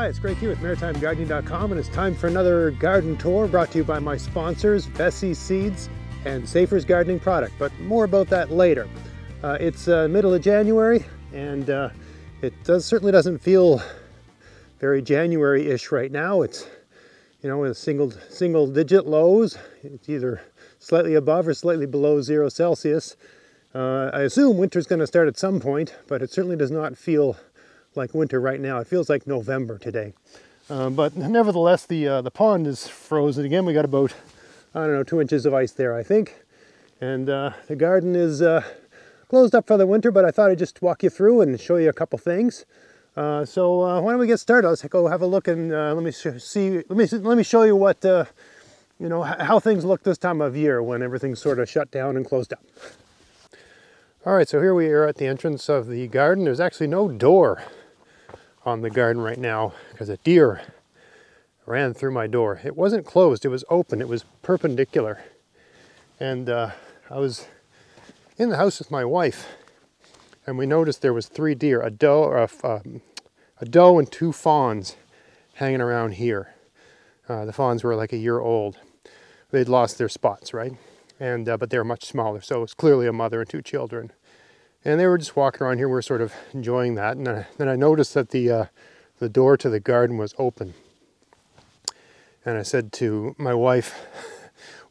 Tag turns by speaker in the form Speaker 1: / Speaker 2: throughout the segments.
Speaker 1: Hi, it's Greg here with MaritimeGardening.com, and it's time for another garden tour brought to you by my sponsors, Vessi Seeds and Safer's Gardening Product, but more about that later. It's middle of January, and it certainly doesn't feel very January-ish right now. It's, you know, with single-digit lows. It's either slightly above or slightly below 0 Celsius. I assume winter's going to start at some point, but it certainly does not feel like winter right now. It feels like November today. But nevertheless, the pond is frozen again. We got about, I don't know, 2 inches of ice there, I think. And the garden is closed up for the winter, but I thought I'd just walk you through and show you a couple things. So why don't we get started? Let's go have a look and let me show you what, you know, how things look this time of year when everything's sort of shut down and closed up. All right, so here we are at the entrance of the garden. There's actually no door on the garden right now because a deer ran through my door. It wasn't closed, it was open, it was perpendicular. And I was in the house with my wife, and we noticed there was 3 deer, a doe and 2 fawns hanging around here. The fawns were like a year old. They'd lost their spots, right? And but they were much smaller, so it was clearly a mother and 2 children. And they were just walking around here. We were sort of enjoying that. And then I noticed that the door to the garden was open. And I said to my wife,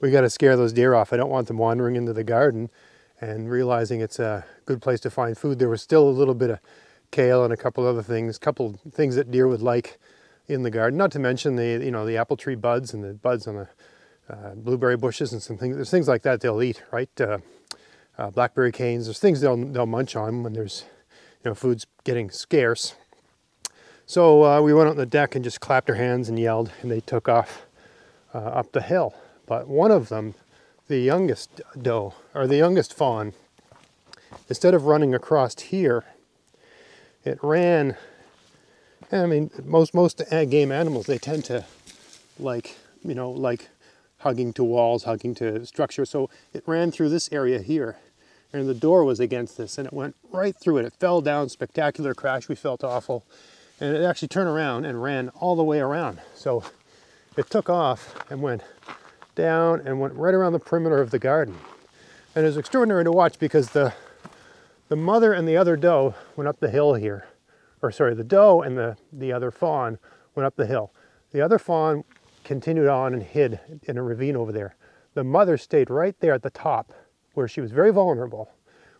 Speaker 1: we got to scare those deer off. I don't want them wandering into the garden and realizing it's a good place to find food. There was still a little bit of kale and a couple other things, that deer would like in the garden. Not to mention the apple tree buds and the buds on the blueberry bushes and some things. There's things like that they'll eat, right? Blackberry canes. There's things they'll munch on when there's, food's getting scarce. So we went out on the deck and just clapped our hands and yelled, and they took off up the hill. But one of them, the youngest doe, or the youngest fawn, instead of running across here, it ran. I mean, most game animals, they tend to like hugging to walls, hugging to structure. So it ran through this area here, and the door was against this, and it went right through it. It fell down, spectacular crash. We felt awful. And it actually turned around and ran all the way around. So it took off and went down and went right around the perimeter of the garden. And it was extraordinary to watch because the mother and the other doe went up the hill here. Or sorry, the doe and the other fawn went up the hill. The other fawn continued on and hid in a ravine over there. The mother stayed right there at the top where she was very vulnerable,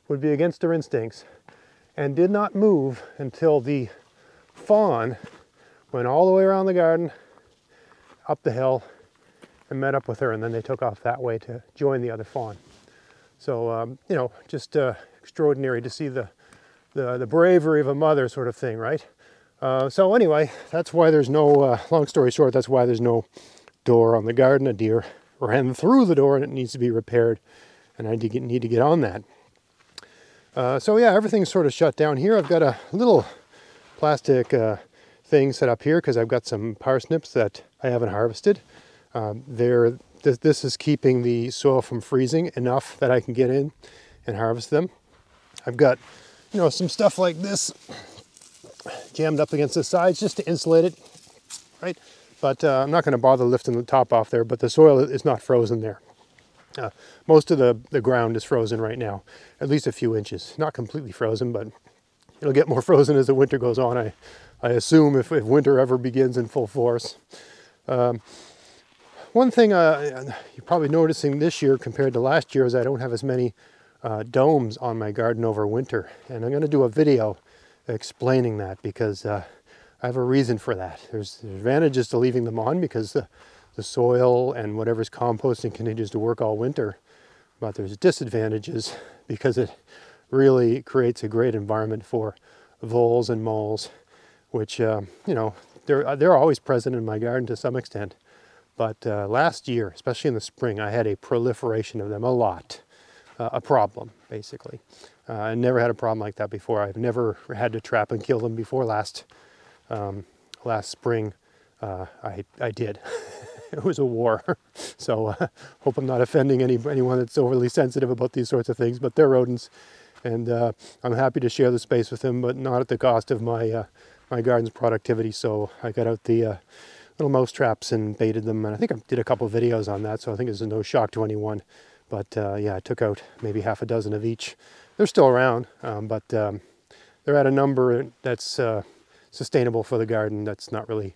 Speaker 1: would be against her instincts, and did not move until the fawn went all the way around the garden, up the hill, and met up with her, and then they took off that way to join the other fawn. So, just extraordinary to see the bravery of a mother sort of thing, right? So anyway, that's why there's no, long story short, that's why there's no door on the garden. A deer ran through the door and it needs to be repaired, and I need to get on that. So yeah, everything's sort of shut down here. I've got a little plastic thing set up here because I've got some parsnips that I haven't harvested. This is keeping the soil from freezing enough that I can get in and harvest them. I've got, some stuff like this jammed up against the sides just to insulate it, right? But I'm not going to bother lifting the top off there, but the soil is not frozen there. Most of the ground is frozen right now, at least a few inches. Not completely frozen, but it'll get more frozen as the winter goes on, I assume, if winter ever begins in full force. One thing you're probably noticing this year compared to last year is I don't have as many domes on my garden over winter. And I'm going to do a video explaining that because I have a reason for that. There's advantages to leaving them on because the soil and whatever's composting continues to work all winter. But there's disadvantages because it really creates a great environment for voles and moles, which, they're always present in my garden to some extent. But last year, especially in the spring, I had a proliferation of them, a lot. A problem, basically. I never had a problem like that before. I've never had to trap and kill them before. Last spring, I did. It was a war. So hope I'm not offending anyone that's overly sensitive about these sorts of things, but they're rodents. And I'm happy to share the space with them, but not at the cost of my my garden's productivity, so I got out the little mouse traps and baited them, and I think I did a couple videos on that, so I think it's no shock to anyone. But yeah, I took out maybe half a dozen of each. They're still around, but they're at a number that's sustainable for the garden. That's not really,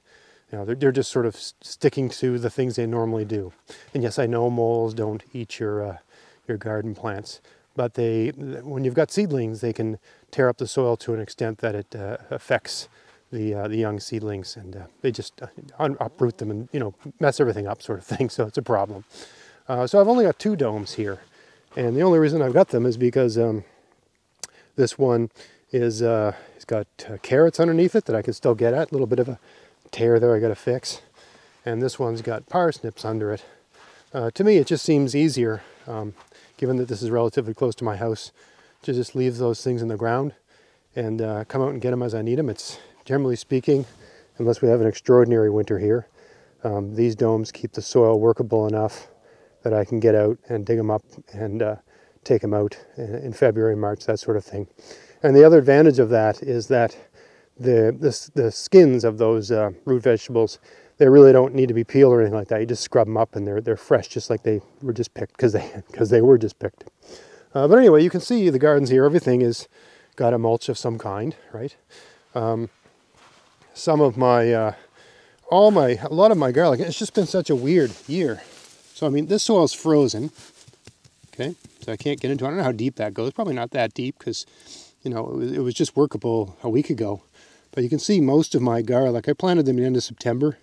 Speaker 1: you know, they're just sort of sticking to the things they normally do. And yes, I know moles don't eat your garden plants, but when you've got seedlings, they can tear up the soil to an extent that it affects the young seedlings, and they just uproot them and, you know, mess everything up, sort of thing. So it's a problem. So I've only got 2 domes here, and the only reason I've got them is because this one is it's got carrots underneath it that I can still get at. A little bit of a tear there I got to fix, and this one's got parsnips under it. To me, it just seems easier, given that this is relatively close to my house, to just leave those things in the ground and come out and get them as I need them. It's generally speaking, unless we have an extraordinary winter here, these domes keep the soil workable enough that I can get out and dig them up and take them out in February, March, that sort of thing. And the other advantage of that is that the skins of those root vegetables, they really don't need to be peeled or anything like that. You just scrub them up and they're fresh, just like they were just picked, because they were just picked. But anyway, you can see the gardens here. Everything is got a mulch of some kind, right? Some of my, a lot of my garlic, it's just been such a weird year. So, I mean, this soil's frozen, okay? So I can't get into it. I don't know how deep that goes. Probably not that deep because, you know, it was just workable a week ago. But you can see most of my garlic, I planted them at the end of September,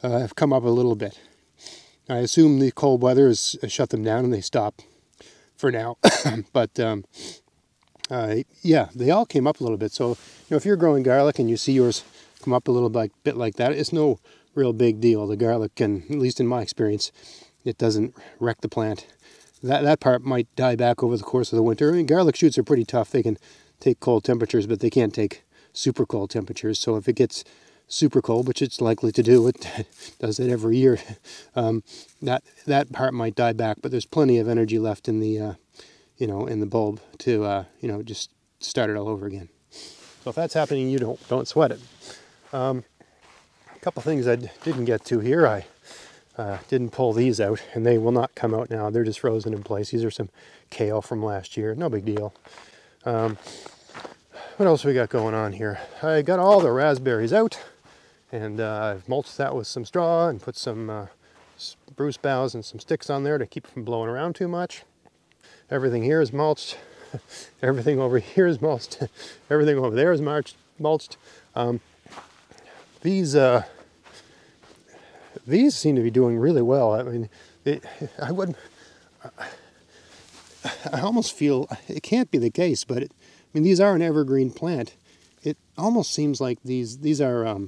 Speaker 1: have come up a little bit. I assume the cold weather has shut them down and they stop for now. But, yeah, they all came up a little bit. So, you know, if you're growing garlic and you see yours come up a little bit like that, it's no real big deal. The garlic can, at least in my experience, it doesn't wreck the plant. That part might die back over the course of the winter. I mean, garlic shoots are pretty tough. They can take cold temperatures, but they can't take super cold temperatures. So if it gets super cold, which it's likely to do, it does it every year, that part might die back. But there's plenty of energy left in the, you know, in the bulb to, you know, just start it all over again. So if that's happening, you don't sweat it. A couple things I didn't get to here. I didn't pull these out, and they will not come out now. They're just frozen in place. These are some kale from last year. No big deal. What else we got going on here? I got all the raspberries out, and I've mulched that with some straw and put some spruce boughs and some sticks on there to keep it from blowing around too much. Everything here is mulched. Everything over here is mulched. Everything over there is mulched. These seem to be doing really well. I mean, I almost feel it can't be the case, but I mean, these are an evergreen plant. It almost seems like these are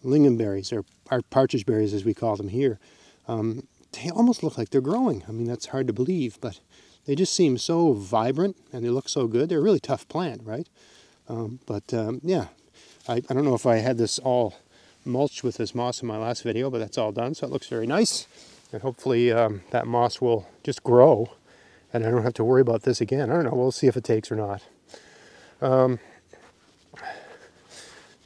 Speaker 1: lingonberries, or partridge berries as we call them here. They almost look like they're growing. I mean, that's hard to believe, but they just seem so vibrant and they look so good. They're a really tough plant, right? Yeah, I don't know if I had this all mulched with this moss in my last video, but that's all done, so it looks very nice. And hopefully that moss will just grow and I don't have to worry about this again. I don't know, we'll see if it takes or not.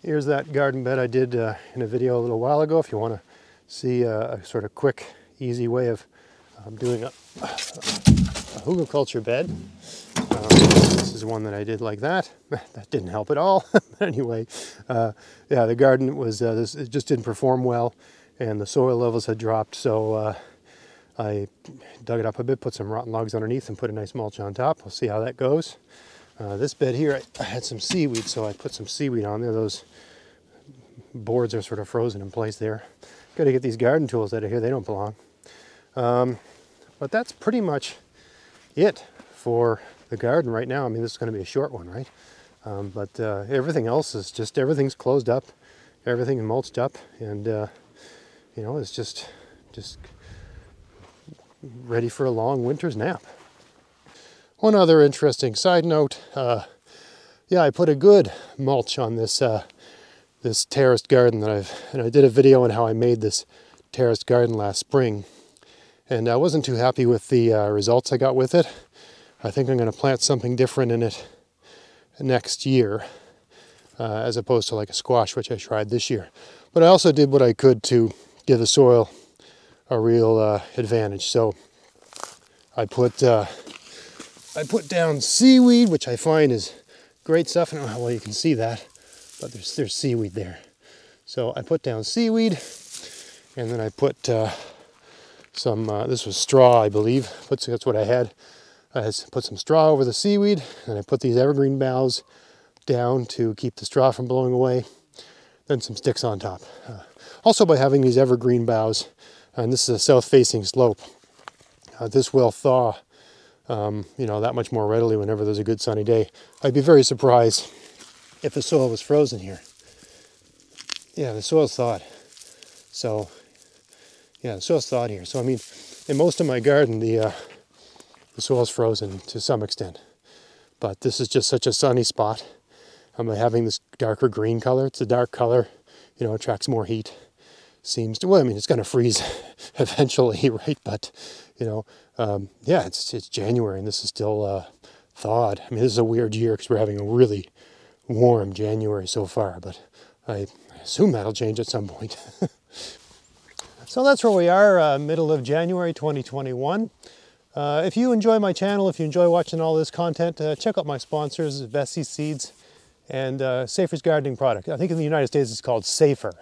Speaker 1: Here's that garden bed I did in a video a little while ago. If you want to see a sort of quick, easy way of doing a hugelkultur bed. This is one that I did like that. That didn't help at all. Anyway, yeah, the garden was, it just didn't perform well, and the soil levels had dropped, so I dug it up a bit, put some rotten logs underneath, and put a nice mulch on top. We'll see how that goes. This bed here, I had some seaweed, so I put some seaweed on there. Those boards are sort of frozen in place there. Got to get these garden tools out of here. They don't belong. But that's pretty much it for the garden right now. I mean, this is going to be a short one, right? But everything else is just, everything's closed up, everything mulched up, and you know, it's just ready for a long winter's nap. One other interesting side note, yeah, I put a good mulch on this this terraced garden and I did a video on how I made this terraced garden last spring, and I wasn't too happy with the results I got with it. I think I'm going to plant something different in it next year. as opposed to like a squash, which I tried this year. But I also did what I could to give the soil a real advantage. So I put down seaweed, which I find is great stuff. I don't know how well you can see that, but there's seaweed there. So I put down seaweed, and then I put some, this was straw, I believe. That's what I had. I put some straw over the seaweed, and I put these evergreen boughs down to keep the straw from blowing away. Then some sticks on top. Also, by having these evergreen boughs, and this is a south-facing slope, this will thaw, that much more readily whenever there's a good sunny day. I'd be very surprised if the soil was frozen here. Yeah, the soil's thawed. So, yeah, the soil's thawed here. So, I mean, in most of my garden, the soil's frozen to some extent. But this is just such a sunny spot. By having this darker green color, it's a dark color, attracts more heat. Seems to, well, I mean, it's going to freeze eventually, right? But, yeah, it's January and this is still thawed. I mean, this is a weird year because we're having a really warm January so far, but I assume that'll change at some point. So that's where we are, middle of January 2021. If you enjoy my channel, if you enjoy watching all this content, check out my sponsors, Vessi Seeds and Safer's Gardening Product. I think in the United States it's called Safer.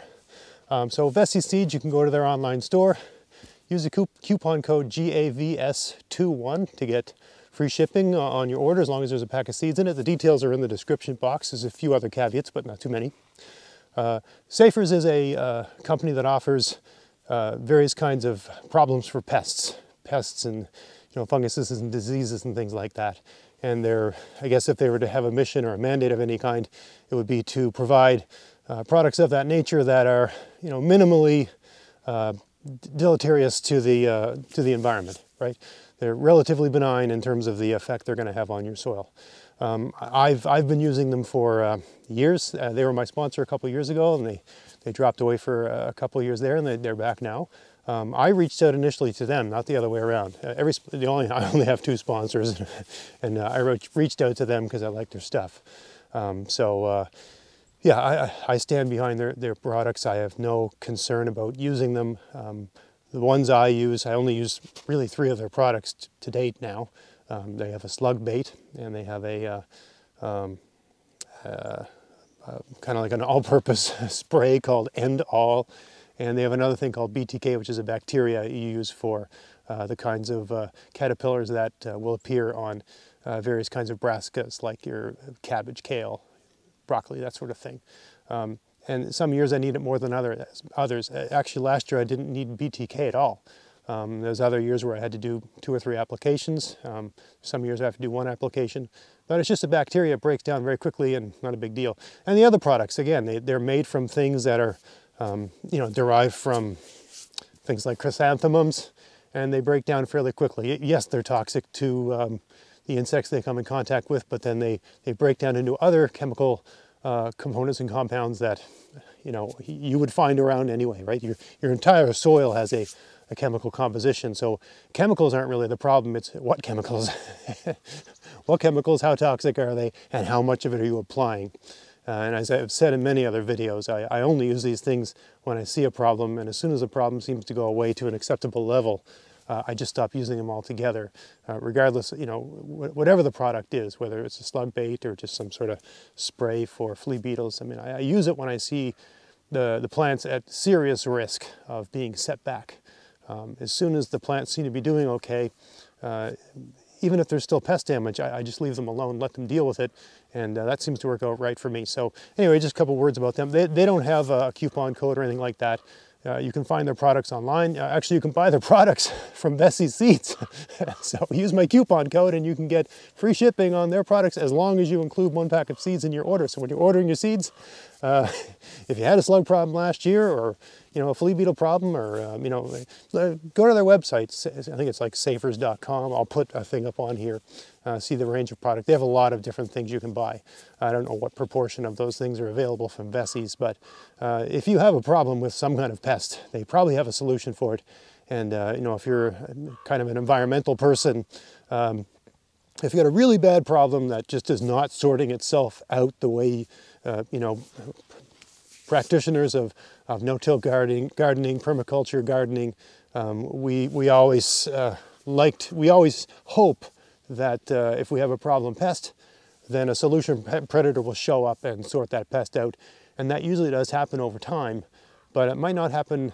Speaker 1: So Vessi Seeds, you can go to their online store, use the coupon code GAVS21 to get free shipping on your order as long as there's a pack of seeds in it. The details are in the description box. There's a few other caveats, but not too many. Safer's is a company that offers various kinds of problems for pests and funguses and diseases and things like that. And I guess if they were to have a mission or a mandate of any kind, it would be to provide products of that nature that are, minimally deleterious to the environment, right? They're relatively benign in terms of the effect they're going to have on your soil. I've been using them for years. They were my sponsor a couple years ago, and they dropped away for a couple of years there, and they're back now. I reached out initially to them, not the other way around. I only have two sponsors, and I reached out to them because I like their stuff. Yeah, I stand behind their products. I have no concern about using them. The ones I use, I only use really 3 of their products to date now. They have a slug bait, and they have a kind of like an all-purpose spray called End All. And they have another thing called BTK, which is a bacteria you use for the kinds of caterpillars that will appear on various kinds of brassicas, like your cabbage, kale, broccoli, that sort of thing. And some years I need it more than others. Actually, last year I didn't need BTK at all. There's other years where I had to do 2 or 3 applications. Some years I have to do 1 application. But it's just a bacteria, it breaks down very quickly and not a big deal. And the other products, again, they're made from things that are derived from things like chrysanthemums, and they break down fairly quickly. Yes, they're toxic to the insects they come in contact with, but then they break down into other chemical components and compounds that you would find around anyway, right? Your entire soil has a chemical composition, so chemicals aren't really the problem. It's what chemicals, what chemicals, how toxic are they, and how much of it are you applying? And as I've said in many other videos, I only use these things when I see a problem, and as soon as the problem seems to go away to an acceptable level, I just stop using them altogether, regardless, whatever the product is, whether it's a slug bait or just some sort of spray for flea beetles. I mean, I use it when I see the plants at serious risk of being set back. As soon as the plants seem to be doing okay, even if there's still pest damage, I just leave them alone, let them deal with it, and that seems to work out right for me. So anyway, just a couple words about them. They don't have a coupon code or anything like that. You can find their products online. Actually, you can buy their products from Vessi Seeds. So use my coupon code and you can get free shipping on their products as long as you include 1 pack of seeds in your order. So when you're ordering your seeds, if you had a slug problem last year, or a flea beetle problem, or go to their website. I think it's like safers.com. I'll put a thing up on here. See the range of product. They have a lot of different things you can buy. I don't know what proportion of those things are available from Vessi's, but if you have a problem with some kind of pest, they probably have a solution for it. And if you're kind of an environmental person, If you've got a really bad problem that just is not sorting itself out the way, you know, practitioners of no-till gardening, permaculture gardening, we always hope that if we have a problem pest, then a solution predator will show up and sort that pest out. And that usually does happen over time, but it might not happen,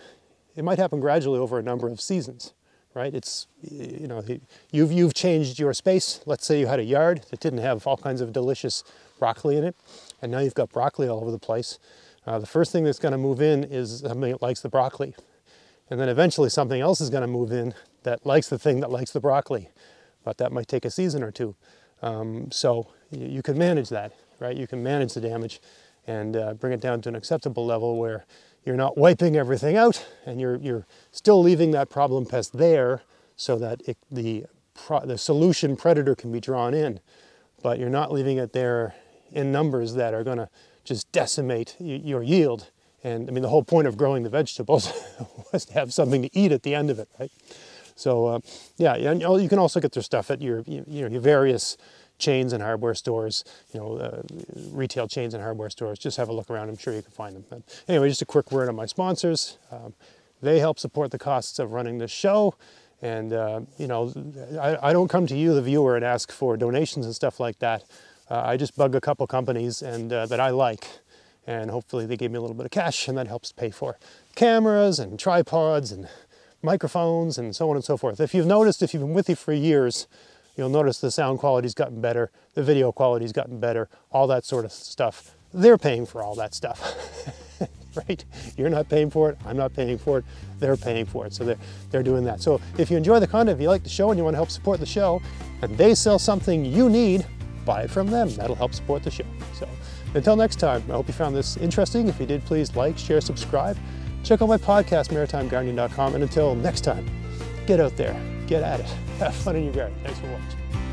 Speaker 1: it might happen gradually over a number of seasons, right? It's, you know, you've changed your space. Let's say you had a yard that didn't have all kinds of delicious broccoli in it, and now you've got broccoli all over the place. The first thing that's going to move in is something that likes the broccoli. And then eventually something else is going to move in that likes the thing that likes the broccoli. But that might take a season or two. So you can manage that, right? You can manage the damage and bring it down to an acceptable level where you're not wiping everything out and you're still leaving that problem pest there so that the solution predator can be drawn in. But you're not leaving it there in numbers that are going to just decimate your yield. And I mean, the whole point of growing the vegetables was to have something to eat at the end of it, right? So yeah, and you can also get their stuff at your various chains and hardware stores, retail chains and hardware stores. Just have a look around. I'm sure you can find them. But anyway, just a quick word on my sponsors. They help support the costs of running this show. And I don't come to you, the viewer, and ask for donations and stuff like that. I just bug a couple companies and that I like. And hopefully they gave me a little bit of cash, and that helps pay for cameras and tripods and microphones and so on and so forth. If you've noticed, if you've been with me for years, you'll notice the sound quality's gotten better, the video quality's gotten better, all that sort of stuff. They're paying for all that stuff, right? You're not paying for it, I'm not paying for it, they're paying for it. So they're doing that. So if you enjoy the content, if you like the show and you want to help support the show, and they sell something you need, buy it from them. That'll help support the show. So until next time, I hope you found this interesting. If you did, please like, share, subscribe. Check out my podcast, maritimegardening.com. And until next time, get out there, get at it, have fun in your garden. Thanks for watching.